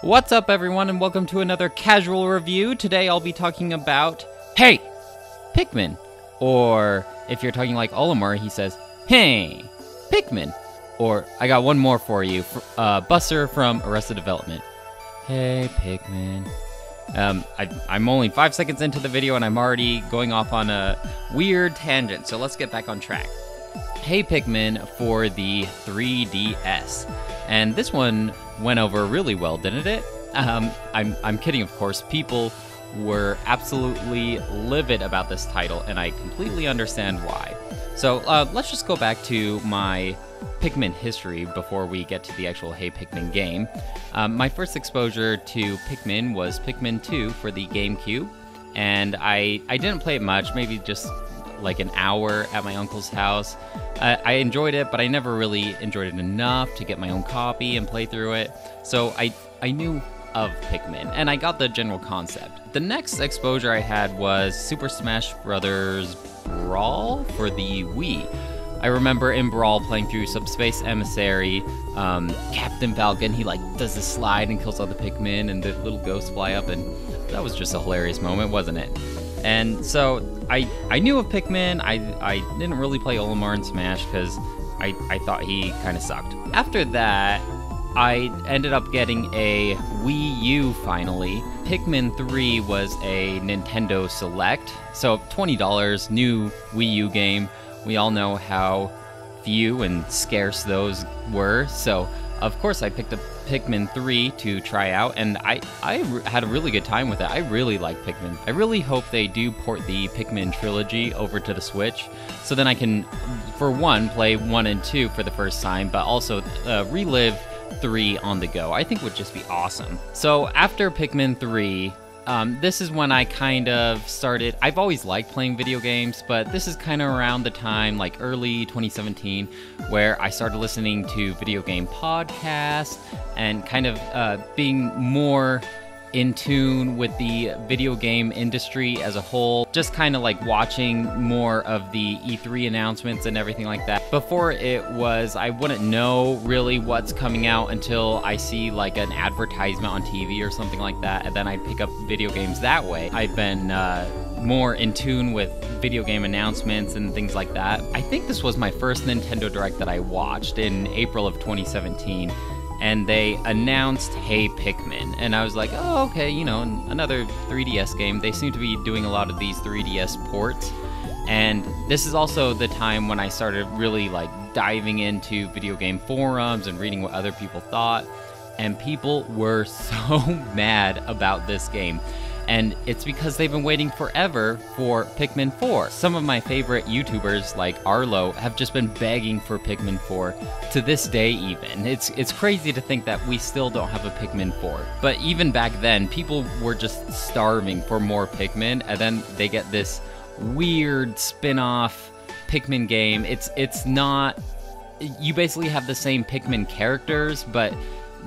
What's up, everyone, and welcome to another casual review. Today I'll be talking about, hey, Pikmin. Or if you're talking like Olimar, he says, hey, Pikmin. Or I got one more for you, Buster from Arrested Development. Hey, Pikmin. I'm only 5 seconds into the video and I'm already going off on a weird tangent, so let's get back on track. Hey, Pikmin for the 3DS. And this one went over really well, didn't it? I'm kidding, of course. People were absolutely livid about this title, and I completely understand why. So let's just go back to my Pikmin history before we get to the actual Hey Pikmin game. My first exposure to Pikmin was Pikmin 2 for the GameCube, and I didn't play it much, maybe just like an hour at my uncle's house. I enjoyed it, but I never really enjoyed it enough to get my own copy and play through it. So I knew of Pikmin, and I got the general concept. The next exposure I had was Super Smash Bros. Brawl for the Wii. I remember in Brawl playing through Subspace Emissary, Captain Falcon, he like does this slide and kills all the Pikmin, and the little ghosts fly up, and that was just a hilarious moment, wasn't it? And so I knew of Pikmin. I didn't really play Olimar and Smash because I thought he kind of sucked. After that, I ended up getting a Wii U finally. Pikmin 3 was a Nintendo Select, so $20, new Wii U game. We all know how few and scarce those were, so of course I picked up Pikmin 3 to try out, and I had a really good time with it. I really like Pikmin. I really hope they do port the Pikmin trilogy over to the Switch, so then I can, for one, play 1 and 2 for the first time, but also relive 3 on the go. I think would just be awesome. So after Pikmin 3, this is when I kind of started. I've always liked playing video games, but this is kind of around the time, like early 2017, where I started listening to video game podcasts and kind of being more in tune with the video game industry as a whole, just kind of like watching more of the E3 announcements and everything like that. Before it was, I wouldn't know really what's coming out until I see like an advertisement on TV or something like that, and then I pick up video games that way. I've been more in tune with video game announcements and things like that. I think this was my first Nintendo Direct that I watched in April of 2017. And they announced Hey Pikmin, and I was like, oh, okay, you know, another 3DS game. They seem to be doing a lot of these 3DS ports, and this is also the time when I started really like diving into video game forums and reading what other people thought, and people were so mad about this game. And it's because they've been waiting forever for Pikmin 4. Some of my favorite YouTubers, like Arlo, have just been begging for Pikmin 4 to this day even. It's crazy to think that we still don't have a Pikmin 4. But even back then, people were just starving for more Pikmin, and then they get this weird spin-off Pikmin game. It's not... You basically have the same Pikmin characters, but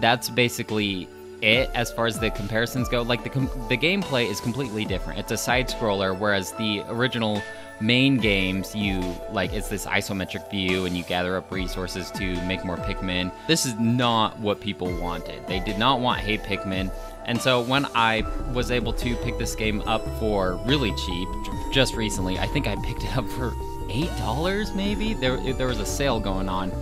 that's basically it as far as the comparisons go. Like the gameplay is completely different. It's a side scroller, whereas the original main games, it's this isometric view and you gather up resources to make more Pikmin. This is not what people wanted. They did not want Hey Pikmin. And so when I was able to pick this game up for really cheap just recently, I think I picked it up for $8 maybe. There was a sale going on.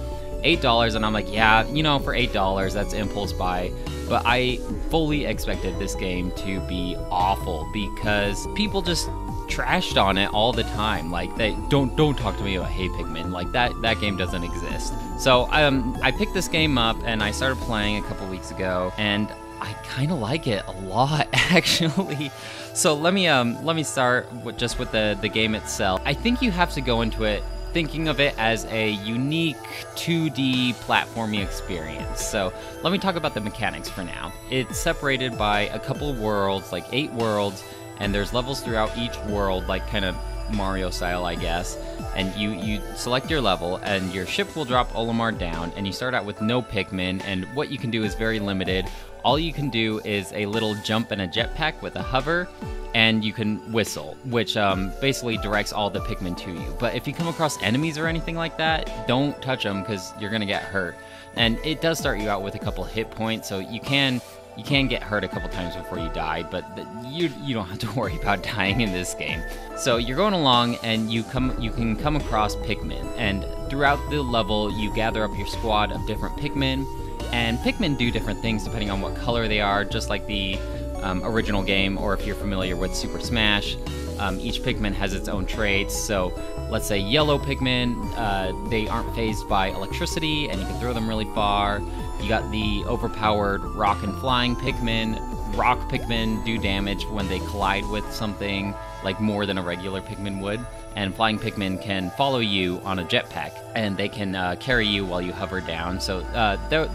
$8, and I'm like, yeah, you know, for $8, that's impulse buy. But I fully expected this game to be awful because people just trashed on it all the time. Like, they don't talk to me about Hey Pikmin. Like, that game doesn't exist. So I picked this game up and I started playing a couple weeks ago, and I kind of like it a lot, actually. So let me start with the game itself. I think you have to go into it thinking of it as a unique 2D platforming experience. So let me talk about the mechanics for now. It's separated by a couple worlds, like 8 worlds, and there's levels throughout each world, like kind of Mario style, I guess. And you select your level, and your ship will drop Olimar down, and you start out with no Pikmin, and what you can do is very limited. All you can do is a little jump and a jetpack with a hover, and you can whistle, which basically directs all the Pikmin to you. But if you come across enemies or anything like that, don't touch them because you're going to get hurt. And it does start you out with a couple hit points, so you can You can get hurt a couple times before you die, but you don't have to worry about dying in this game. So you're going along, and you can come across Pikmin, and throughout the level, you gather up your squad of different Pikmin, and Pikmin do different things depending on what color they are, just like the original game, or if you're familiar with Super Smash. Each Pikmin has its own traits, so let's say yellow Pikmin, they aren't fazed by electricity, and you can throw them really far. You got the overpowered rock and flying Pikmin. Rock Pikmin do damage when they collide with something, like more than a regular Pikmin would. And flying Pikmin can follow you on a jetpack, and they can carry you while you hover down, so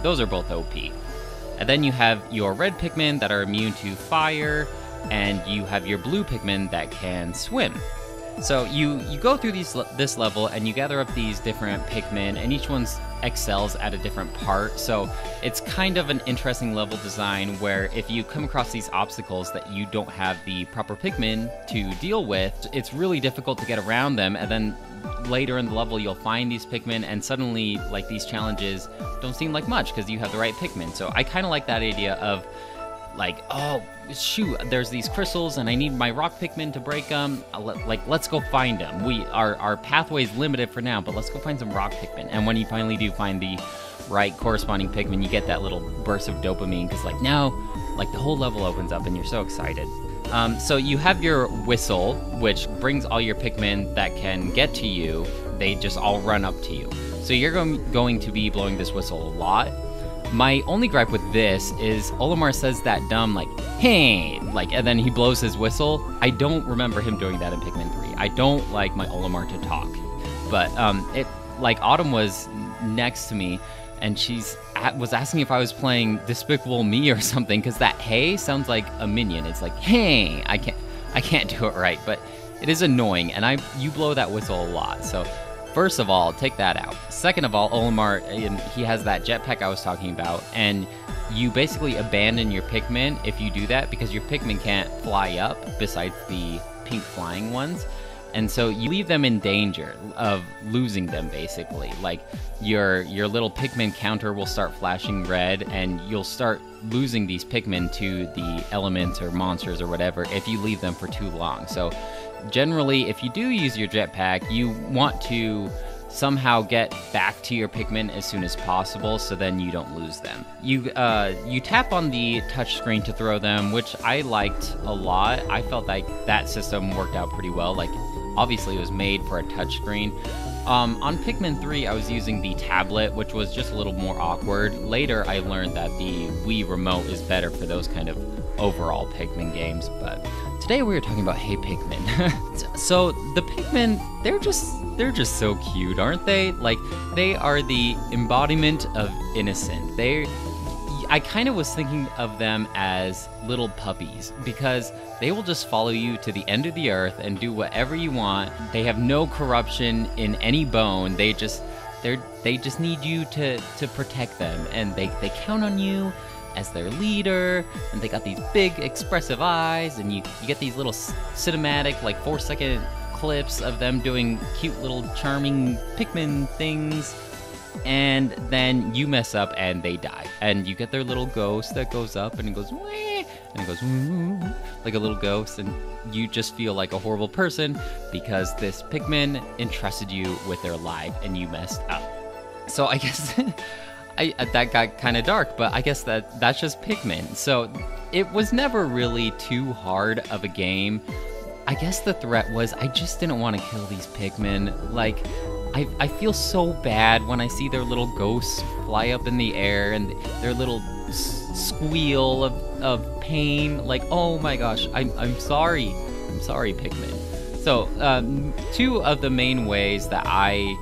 those are both OP. And then you have your red Pikmin that are immune to fire, and you have your blue Pikmin that can swim. So you go through this level, and you gather up these different Pikmin, and each one excels at a different part. So it's kind of an interesting level design where if you come across these obstacles that you don't have the proper Pikmin to deal with, it's really difficult to get around them. And then later in the level, you'll find these Pikmin, and suddenly, like, these challenges don't seem like much because you have the right Pikmin. So I kind of like that idea of, like, oh, shoot, there's these crystals, and I need my rock Pikmin to break them. Let's go find them. Our pathway's limited for now, but let's go find some rock Pikmin. And when you finally do find the right corresponding Pikmin, you get that little burst of dopamine, because, like, now, like, the whole level opens up, and you're so excited. So you have your whistle, which brings all your Pikmin that can get to you. They just all run up to you. So you're going to be blowing this whistle a lot. My only gripe with this is Olimar says that dumb, like, hey, like, and then he blows his whistle. I don't remember him doing that in Pikmin 3. I don't like my Olimar to talk. But Autumn was next to me, and was asking if I was playing Despicable Me or something, because that hey sounds like a minion. It's like, hey, I can't do it right, but it is annoying, and you blow that whistle a lot. So first of all, take that out. Second of all, Olimar, he has that jetpack I was talking about, and you basically abandon your Pikmin if you do that, because your Pikmin can't fly up besides the pink flying ones. And so you leave them in danger of losing them, basically. Like, your little Pikmin counter will start flashing red, and you'll start losing these Pikmin to the elements or monsters or whatever if you leave them for too long. So generally, if you do use your jetpack, you want to somehow get back to your Pikmin as soon as possible, so then you don't lose them. You tap on the touchscreen to throw them, which I liked a lot. I felt like that system worked out pretty well. Like, obviously it was made for a touchscreen. On Pikmin 3, I was using the tablet, which was just a little more awkward. Later, I learned that the Wii remote is better for those kind of overall Pikmin games, but today we were talking about Hey Pikmin. So the Pikmin, they're just so cute, aren't they? Like, they are the embodiment of innocent. I kind of was thinking of them as little puppies, because they will just follow you to the end of the earth and do whatever you want. They have no corruption in any bone. They just need you to protect them, and they count on you as their leader, and they got these big expressive eyes, and you get these little cinematic, like, 4-second clips of them doing cute little charming Pikmin things. And then you mess up and they die, and you get their little ghost that goes up and it goes wah, and it goes woo, like a little ghost, and you just feel like a horrible person because this Pikmin entrusted you with their life and you messed up. So I guess that got kind of dark, but I guess that's just Pikmin. So it was never really too hard of a game. I guess the threat was I just didn't want to kill these Pikmin. Like, I feel so bad when I see their little ghosts fly up in the air and their little squeal of pain. Like, oh my gosh, I'm sorry. I'm sorry, Pikmin. So, two of the main ways that I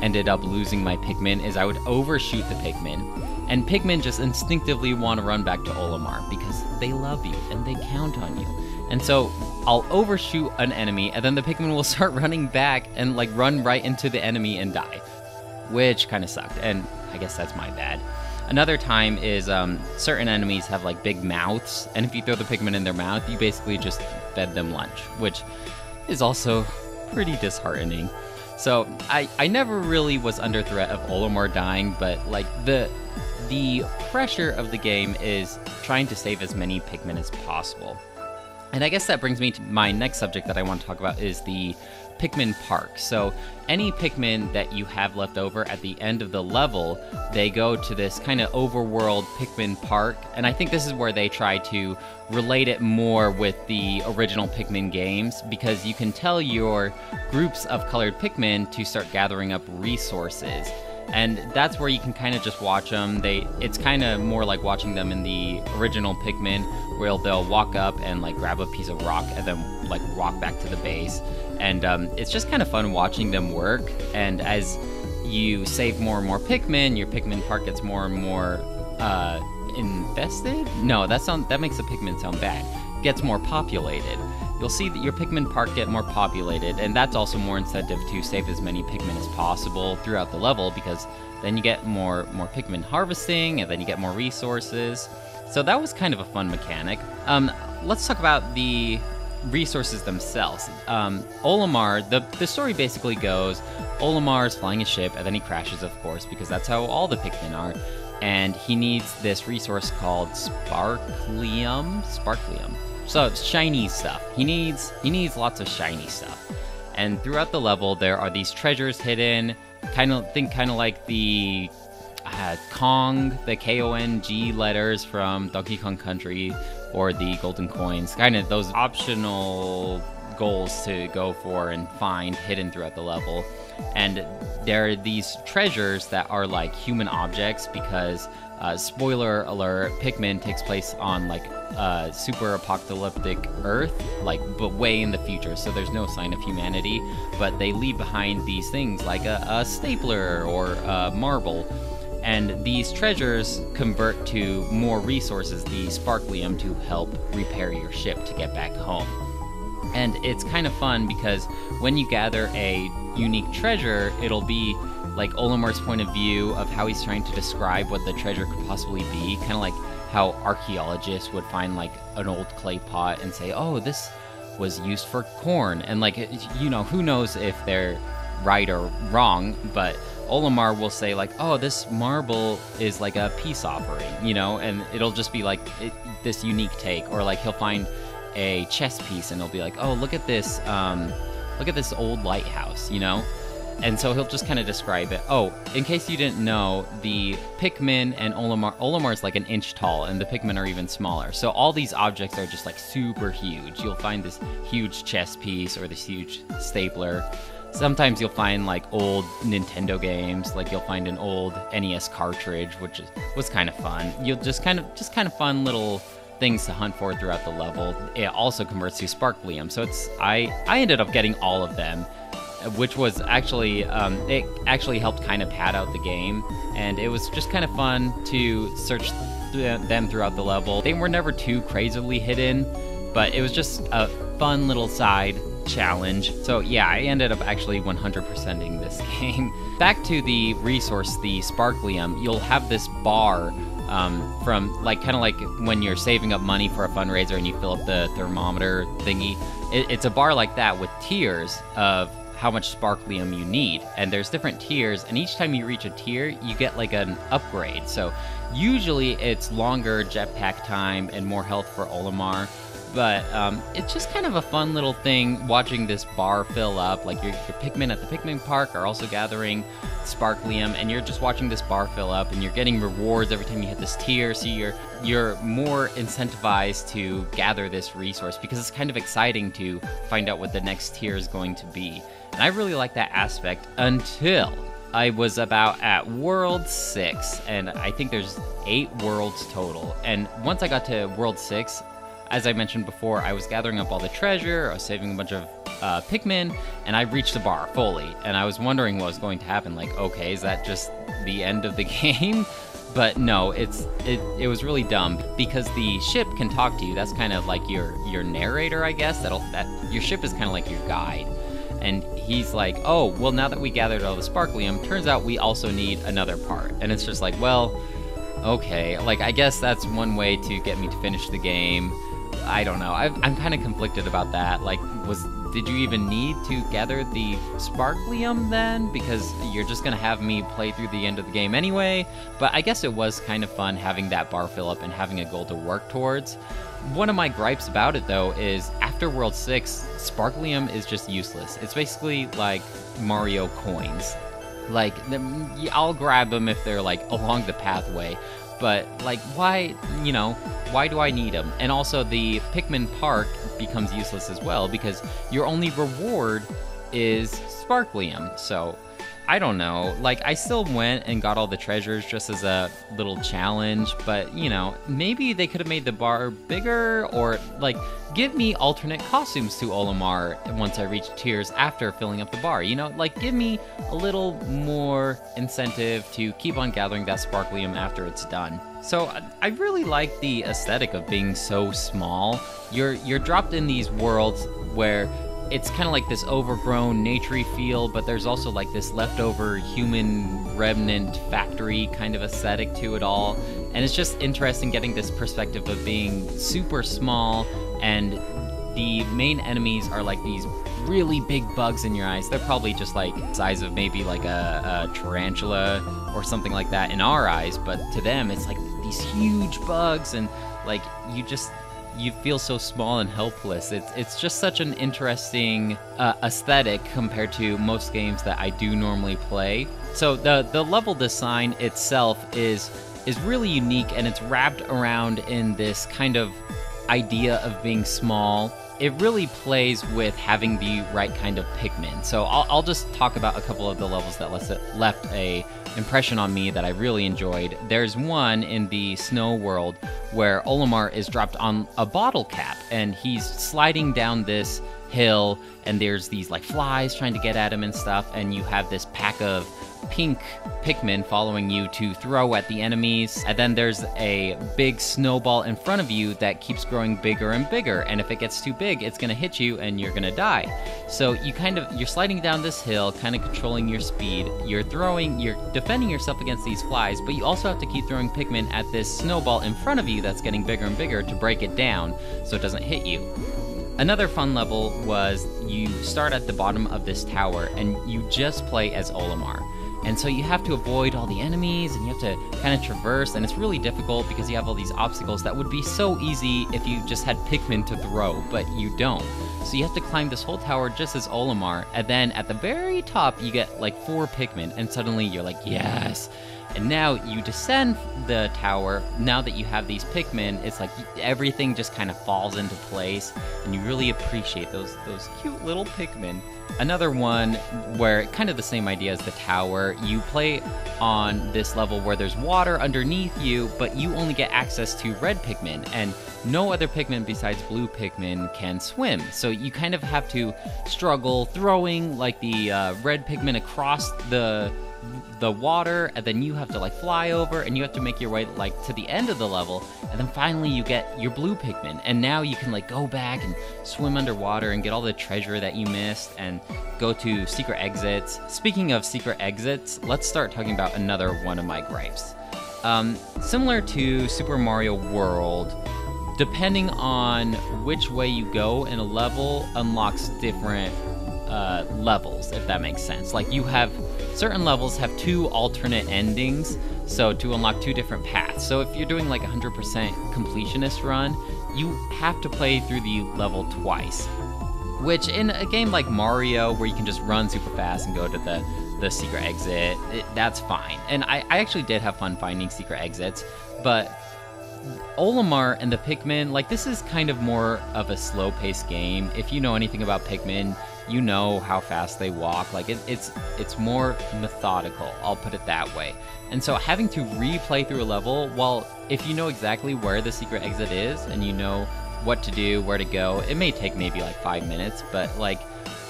ended up losing my Pikmin is I would overshoot the Pikmin, and Pikmin just instinctively want to run back to Olimar because they love you and they count on you. And so I'll overshoot an enemy, and then the Pikmin will start running back and, like, run right into the enemy and die, which kind of sucked, and I guess that's my bad. Another time is certain enemies have, like, big mouths, and if you throw the Pikmin in their mouth, you basically just fed them lunch, which is also pretty disheartening. So I never really was under threat of Olimar dying, but, like, the the pressure of the game is trying to save as many Pikmin as possible. And I guess that brings me to my next subject that I want to talk about is the Pikmin Park. So any Pikmin that you have left over at the end of the level, they go to this kind of overworld Pikmin Park, and I think this is where they try to relate it more with the original Pikmin games, because you can tell your groups of colored Pikmin to start gathering up resources. And that's where you can kind of just watch them. It's kind of more like watching them in the original Pikmin, where they'll walk up and like grab a piece of rock and then like walk back to the base. And it's just kind of fun watching them work. And as you save more and more Pikmin, your Pikmin Park gets more and more invested? No, that makes the Pikmin sound bad. Gets more populated. You'll see that your Pikmin Park get more populated, and that's also more incentive to save as many Pikmin as possible throughout the level, because then you get more Pikmin harvesting, and then you get more resources. So that was kind of a fun mechanic. Let's talk about the resources themselves. Olimar, the story basically goes, Olimar's flying a ship, and then he crashes, of course, because that's how all the Pikmin are, and he needs this resource called Sparklium. So it's shiny stuff. He needs lots of shiny stuff. And throughout the level, there are these treasures hidden. Kind of like the Kong, the K-O-N-G letters from Donkey Kong Country, or the golden coins. Kind of those optional goals to go for and find hidden throughout the level. And there are these treasures that are like human objects, because spoiler alert, Pikmin takes place on like super apocalyptic Earth, but way in the future, so there's no sign of humanity, but they leave behind these things like a stapler or a marble, and these treasures convert to more resources, the Sparklium, to help repair your ship to get back home. And it's kind of fun because when you gather a unique treasure, it'll be like Olimar's point of view of how he's trying to describe what the treasure could possibly be, kind of like how archaeologists would find like an old clay pot and say, oh, this was used for corn, and like, you know, who knows if they're right or wrong, but Olimar will say like, oh, this marble is like a peace offering, you know, and it'll just be like this unique take. Or like he'll find a chess piece and he'll be like, oh, look at this old lighthouse, you know. And so he'll just kind of describe it. Oh, in case you didn't know, the Pikmin and Olimar is like an inch tall, and the Pikmin are even smaller. So all these objects are just like super huge. You'll find this huge chess piece or this huge stapler. Sometimes you'll find like old Nintendo games, like you'll find an old NES cartridge, which was kind of fun. You'll just kind of fun little things to hunt for throughout the level. It also converts to Sparklium, so I ended up getting all of them, which was actually it actually helped kind of pad out the game, and it was just kind of fun to search them throughout the level. They were never too crazily hidden, but it was just a fun little side challenge. So yeah, I ended up actually 100%ing this game. Back to the resource, the Sparklium, you'll have this bar from like kind of like when you're saving up money for a fundraiser and you fill up the thermometer thingy. It's a bar like that with tiers of how much Sparklium you need, and there's different tiers, and each time you reach a tier you get like an upgrade. So usually it's longer jetpack time and more health for Olimar, but it's just kind of a fun little thing watching this bar fill up. Like your Pikmin at the Pikmin Park are also gathering Sparklium, and you're just watching this bar fill up, and you're getting rewards every time you hit this tier, so you're more incentivized to gather this resource, because it's kind of exciting to find out what the next tier is going to be. And I really like that aspect until I was about at World 6, and I think there's 8 worlds total. And once I got to World 6, as I mentioned before, I was gathering up all the treasure, I was saving a bunch of Pikmin, and I reached the bar fully. And I was wondering what was going to happen. Like, okay, is that just the end of the game? But no, it was really dumb, because the ship can talk to you. That's kind of like your narrator, I guess. That your ship is kind of like your guide. And he's like, oh, well, now that we gathered all the Sparklium, turns out we also need another part. And it's just like, well, okay, like, I guess that's one way to get me to finish the game. I don't know. I'm kind of conflicted about that. Like, did you even need to gather the Sparklium then? Because you're just gonna have me play through the end of the game anyway. But I guess it was kind of fun having that bar fill up and having a goal to work towards. One of my gripes about it, though, is after World 6, Sparklium is just useless. It's basically like Mario coins. Like, I'll grab them if they're, like, along the pathway. But, like, why do I need them? And also, the Pikmin Park becomes useless as well, because your only reward is Sparklium. So, I don't know. Like, I still went and got all the treasures just as a little challenge, but, maybe they could have made the bar bigger, or, like, give me alternate costumes to Olimar once I reach tiers after filling up the bar. Like, give me a little more incentive to keep on gathering that Sparklium after it's done. So I really like the aesthetic of being so small. You're dropped in these worlds where it's kind of like this overgrown, naturey feel, but there's also like this leftover human remnant factory kind of aesthetic to it all. And it's just interesting getting this perspective of being super small, and the main enemies are like these really big bugs in your eyes. They're probably just like size of maybe like a tarantula or something like that in our eyes, but to them it's like these huge bugs, and like you feel so small and helpless. It's just such an interesting aesthetic compared to most games that I do normally play. So the level design itself is really unique, and it's wrapped around in this kind of idea of being small. It really plays with having the right kind of Pikmin. So I'll just talk about a couple of the levels that left a impression on me that I really enjoyed. There's one in the snow world where Olimar is dropped on a bottle cap, and he's sliding down this hill, and there's these like flies trying to get at him and stuff, and you have this pack of pink Pikmin following you to throw at the enemies, and then there's a big snowball in front of you that keeps growing bigger and bigger, and if it gets too big, it's gonna hit you and you're gonna die. So you're sliding down this hill, kind of controlling your speed, you're defending yourself against these flies, but you also have to keep throwing Pikmin at this snowball in front of you that's getting bigger and bigger to break it down so it doesn't hit you. Another fun level was you start at the bottom of this tower and you just play as Olimar. And so you have to avoid all the enemies, and you have to kind of traverse, and it's really difficult because you have all these obstacles that would be so easy if you just had Pikmin to throw, but you don't. So you have to climb this whole tower just as Olimar, and then at the very top you get like 4 Pikmin, and suddenly you're like, yes! And now you descend the tower. Now that you have these Pikmin, it's like everything just kind of falls into place, and you really appreciate those cute little Pikmin. Another one where kind of the same idea as the tower, you play on this level where there's water underneath you, but you only get access to red Pikmin, and no other Pikmin besides blue Pikmin can swim. So you kind of have to struggle throwing like the red Pikmin across the water, and then you have to like fly over, and you have to make your way like to the end of the level, and then finally you get your blue Pikmin, and now you can like go back and swim underwater and get all the treasure that you missed and go to secret exits. Speaking of secret exits, let's start talking about another one of my gripes. Similar to Super Mario World, depending on which way you go in a level unlocks different levels, if that makes sense. Like certain levels have 2 alternate endings, so to unlock 2 different paths. So if you're doing like 100% completionist run, you have to play through the level twice. Which in a game like Mario, where you can just run super fast and go to the secret exit, that's fine. And I actually did have fun finding secret exits, but Olimar and the Pikmin, like this is kind of more of a slow-paced game. If you know anything about Pikmin, you know how fast they walk. Like it's more methodical, I'll put it that way. And so having to replay through a level, well, if you know exactly where the secret exit is and you know what to do, where to go, it may take maybe like 5 minutes, but like,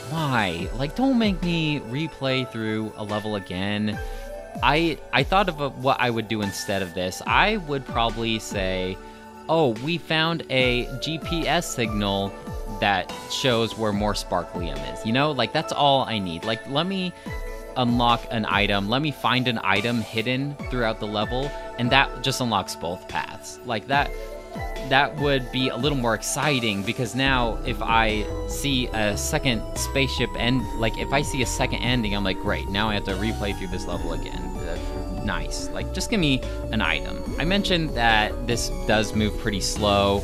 why? Like, don't make me replay through a level again. I thought of what I would do instead of this. I would probably say, oh, we found a GPS signal that shows where more Sparklium is, like that's all I need. Like, let me unlock an item, let me find an item hidden throughout the level, and that just unlocks both paths. Like that that would be a little more exciting, because now if I see a second spaceship and like if I see a second ending, I'm like, great, now I have to replay through this level again. Nice. Like, just give me an item. I mentioned that this does move pretty slow,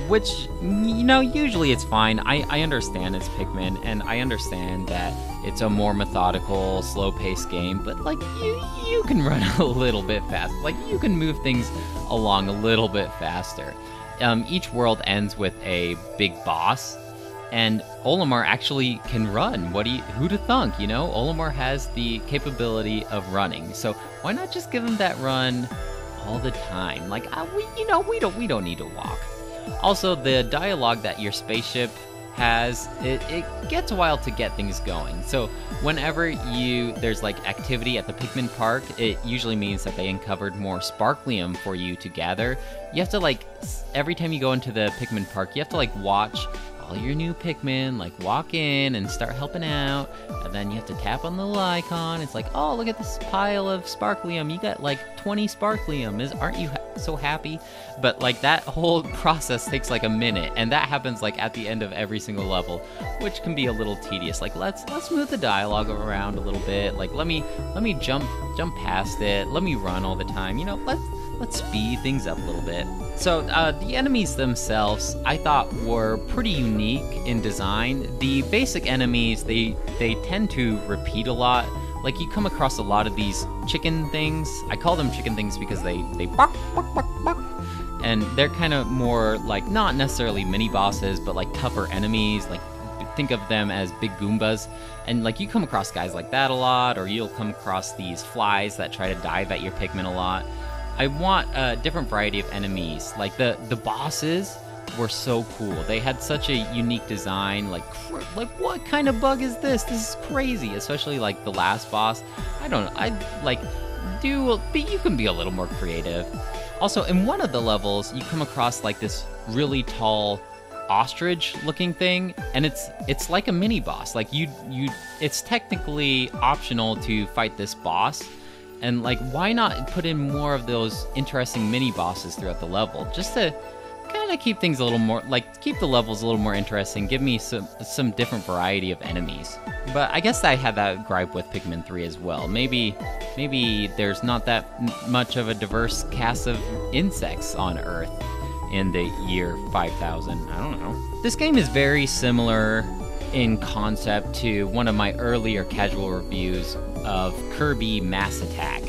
which, you know, usually it's fine. I understand it's Pikmin, and I understand that it's a more methodical, slow-paced game, but like you can run a little bit fast. Like, you can move things along a little bit faster. Each world ends with a big boss, and Olimar actually can run. Who to thunk, you know? Olimar has the capability of running, so why not just give him that run all the time? Like, we don't need to walk. Also, the dialogue that your spaceship has, it gets a while to get things going. So whenever there's like activity at the Pikmin Park, it usually means that they uncovered more Sparklium for you to gather. You have to, like, every time you go into the Pikmin Park, you have to like watch all your new Pikmin like walk in and start helping out, and then you have to tap on the little icon. It's like, oh, look at this pile of Sparklium, you got like 20 Sparklium. Aren't you so happy? But like, that whole process takes like a minute, and that happens like at the end of every single level, which can be a little tedious. Like, let's move the dialogue around a little bit. Like, let me jump past it. Let me run all the time. You know, let's speed things up a little bit. So the enemies themselves, I thought, were pretty unique in design. The basic enemies, they tend to repeat a lot. Like, you come across a lot of these chicken things. I call them chicken things because they bark, bark, bark, bark. And they're kind of more like, not necessarily mini bosses, but like tougher enemies. Like, think of them as big Goombas. And like, you come across guys like that a lot, or you'll come across these flies that try to dive at your Pikmin a lot. I want a different variety of enemies. Like, the bosses were so cool. They had such a unique design. Like what kind of bug is this? This is crazy. Especially like the last boss. I don't know. But you can be a little more creative. Also, in one of the levels, you come across like this really tall ostrich-looking thing, and it's like a mini boss. Like, it's technically optional to fight this boss. And like, why not put in more of those interesting mini bosses throughout the level, just to kind of keep things a little more, like, keep the levels a little more interesting, give me some different variety of enemies. But I guess I had that gripe with Pikmin 3 as well. Maybe there's not that much of a diverse cast of insects on Earth in the year 5000. I don't know. This game is very similar in concept to one of my earlier casual reviews of Kirby Mass Attack,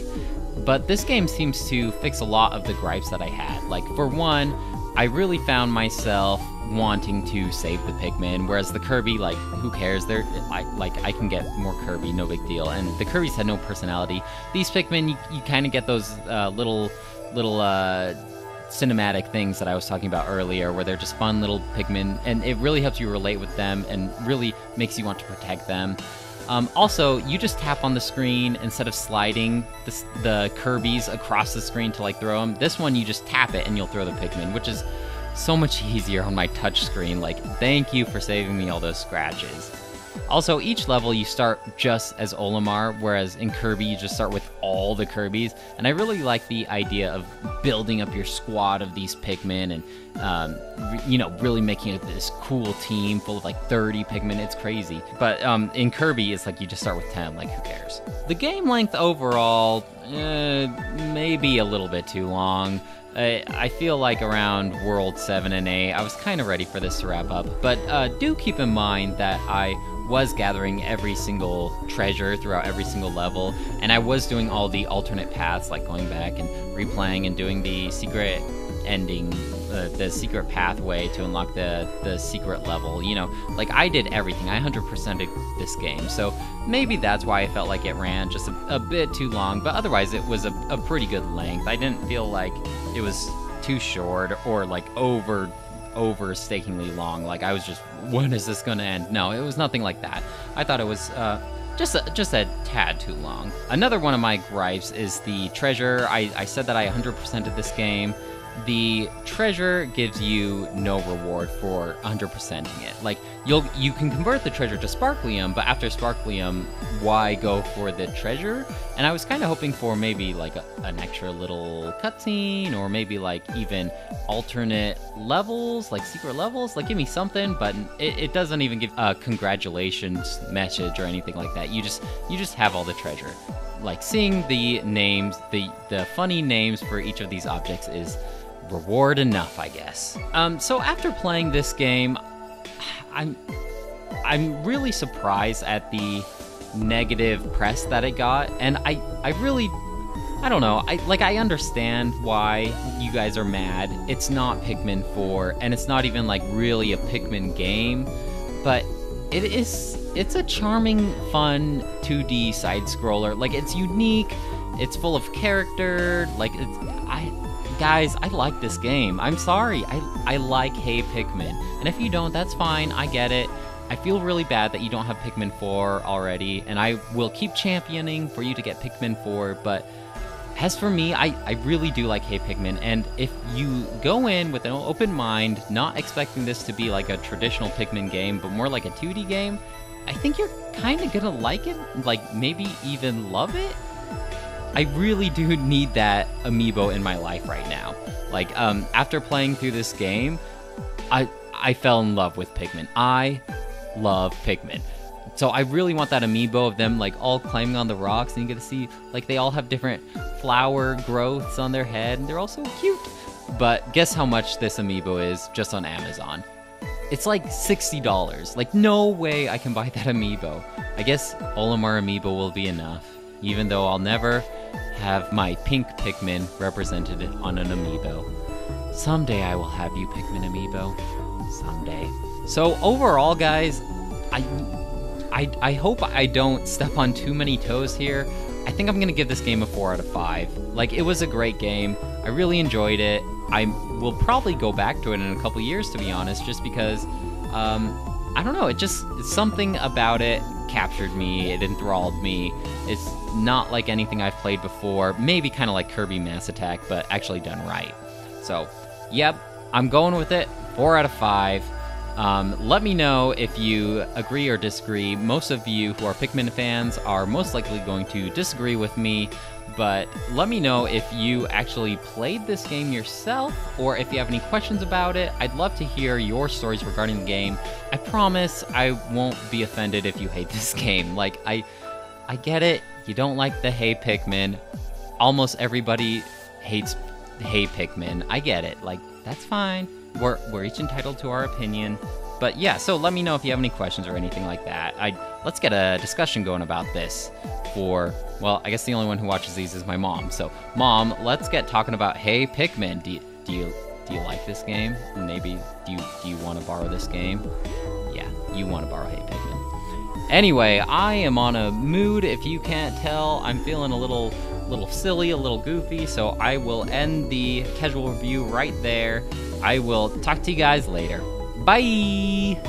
but this game seems to fix a lot of the gripes that I had. Like, for one, I really found myself wanting to save the Pikmin, whereas the Kirby, like, who cares? I can get more Kirby, no big deal. And the Kirbys had no personality. These Pikmin, you kind of get those little cinematic things that I was talking about earlier, where they're just fun little Pikmin, and it really helps you relate with them and really makes you want to protect them. Also, you just tap on the screen instead of sliding the Kirbys across the screen to like throw them. This one, you just tap it and you'll throw the Pikmin, which is so much easier on my touch screen. Like, thank you for saving me all those scratches. Also, each level you start just as Olimar, whereas in Kirby you just start with all the Kirbys. And I really like the idea of building up your squad of these Pikmin and, really making it this cool team full of like 30 Pikmin. It's crazy. But in Kirby, it's like you just start with 10, like, who cares? The game length overall, maybe a little bit too long. I feel like around World 7 and 8, I was kind of ready for this to wrap up. But do keep in mind that I was gathering every single treasure throughout every single level, and I was doing all the alternate paths, like going back and replaying and doing the secret ending, the secret pathway to unlock the secret level. Like, I did everything. I 100%ed this game, so maybe that's why I felt like it ran just a bit too long, but otherwise it was a pretty good length. I didn't feel like it was too short or like overstakingly long. Like, I was just, when is this gonna end? No, it was nothing like that. I thought it was just a tad too long. Another one of my gripes is the treasure. I said that I 100%ed this game. the treasure gives you no reward for 100%ing it. Like, you can convert the treasure to Sparklium, but after Sparklium, why go for the treasure? And I was kind of hoping for maybe like an extra little cutscene, or maybe like even alternate levels, like secret levels. Like, give me something, but it doesn't even give a congratulations message or anything like that. You just have all the treasure. Like, seeing the names, the funny names for each of these objects is reward enough, I guess. So after playing this game, I'm really surprised at the negative press that it got, and I don't know, I understand why you guys are mad. It's not Pikmin 4, and it's not even like really a Pikmin game, but it's a charming, fun 2D side scroller. Like, it's unique, it's full of character, like guys, I like this game. I'm sorry, I like Hey Pikmin. And if you don't, that's fine, I get it. I feel really bad that you don't have Pikmin 4 already, and I will keep championing for you to get Pikmin 4, but as for me, I really do like Hey Pikmin, and if you go in with an open mind, not expecting this to be like a traditional Pikmin game, but more like a 2D game, I think you're kind of gonna like it, like maybe even love it. I really do need that amiibo in my life right now. Like, after playing through this game, I fell in love with Pikmin. I love Pikmin. So I really want that amiibo of them like all climbing on the rocks, and you get to see like they all have different flower growths on their head, and they're all so cute. But guess how much this amiibo is just on Amazon? It's like $60. Like, no way I can buy that amiibo. I guess Olimar amiibo will be enough, even though I'll never have my pink Pikmin represented on an amiibo. Someday I will have you, Pikmin amiibo. Someday. So overall, guys, I hope I don't step on too many toes here. I think I'm gonna give this game a 4 out of 5. Like, it was a great game. I really enjoyed it. I will probably go back to it in a couple years, to be honest, just because, I don't know, it's something about it captured me, it enthralled me. It's not like anything I've played before, maybe kind of like Kirby Mass Attack, but actually done right. So, yep, I'm going with it, 4 out of 5. Let me know if you agree or disagree. Most of you who are Pikmin fans are most likely going to disagree with me, but let me know if you actually played this game yourself, or if you have any questions about it. I'd love to hear your stories regarding the game. I promise I won't be offended if you hate this game. Like, I get it, you don't like the Hey Pikmin. Almost everybody hates Hey Pikmin. I get it, like, that's fine. We're each entitled to our opinion. But yeah, so let me know if you have any questions or anything like that. Let's get a discussion going about this for, well, I guess the only one who watches these is my mom. So, Mom, let's get talking about Hey Pikmin. Do you like this game? Maybe do you want to borrow this game? Yeah, you want to borrow Hey Pikmin. Anyway, I am on a mood, if you can't tell. I'm feeling a little silly, a little goofy, so I will end the casual review right there. I will talk to you guys later. Bye!